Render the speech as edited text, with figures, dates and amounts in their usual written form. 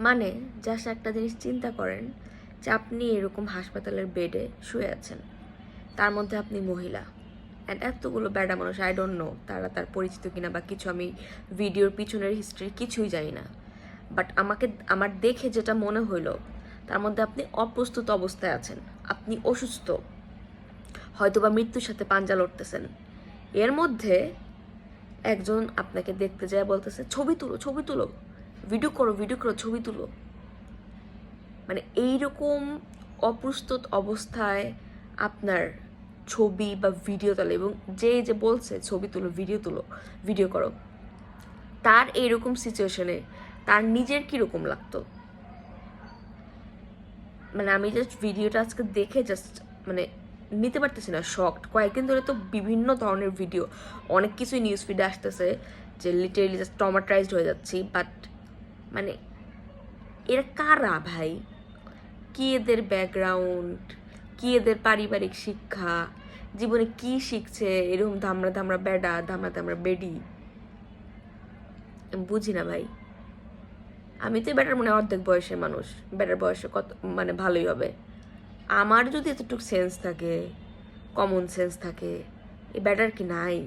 মানে জাস্ট একটা জিনিস চিন্তা করেন যে আপনি এরকম হাসপাতালের বেডে শুয়ে আছেন, তার মধ্যে আপনি মহিলা, অ্যান্ড এতগুলো ব্যাডা মানুষ, আই ডোন্ট নো তারা তার পরিচিত কিনা বা কিছু, আমি ভিডিওর পিছনের হিস্ট্রি কিছুই জানি না, বাট আমার দেখে যেটা মনে হইলো তার মধ্যে আপনি অপ্রস্তুত অবস্থায় আছেন, আপনি অসুস্থ, হয়তো বা মৃত্যুর সাথে পাঞ্জা লড়তেছেন। এর মধ্যে একজন আপনাকে দেখতে যায় বলতেছে ছবি তুলো, ছবি তুলো, ভিডিও করো, ভিডিও করো, ছবি তুলো। মানে এইরকম অপ্রস্তুত অবস্থায় আপনার ছবি বা ভিডিও তোলে, এবং যে বলছে ছবি তুলো, ভিডিও তুলো, ভিডিও করো, তার এইরকম সিচুয়েশনে তার নিজের কীরকম লাগতো? মানে আমি জাস্ট ভিডিওটা আজকে দেখে জাস্ট মানে নিতে পারতেছি না, শকড। কয়েকদিন ধরে তো বিভিন্ন ধরনের ভিডিও, অনেক কিছুই নিউজ ফিডে আসতেছে যে লিটারেলি জাস্ট ট্রমাটাইজড হয়ে যাচ্ছি। বাট মানে এরা কারা ভাই? কি এদের ব্যাকগ্রাউন্ড, কি এদের পারিবারিক শিক্ষা, জীবনে কি শিখছে এরকম ধামড়া ধামড়া বেডা, ধামড়া ধামড়া বেডি? আমি বুঝি না ভাই। আমি তো বেটার মনে অর্ধেক বয়সের মানুষ, বেটার বয়সে কত মানে ভালোই হবে। আমার যদি এতটুকু সেন্স থাকে, কমন সেন্স থাকে, এ বেটার কি নাই?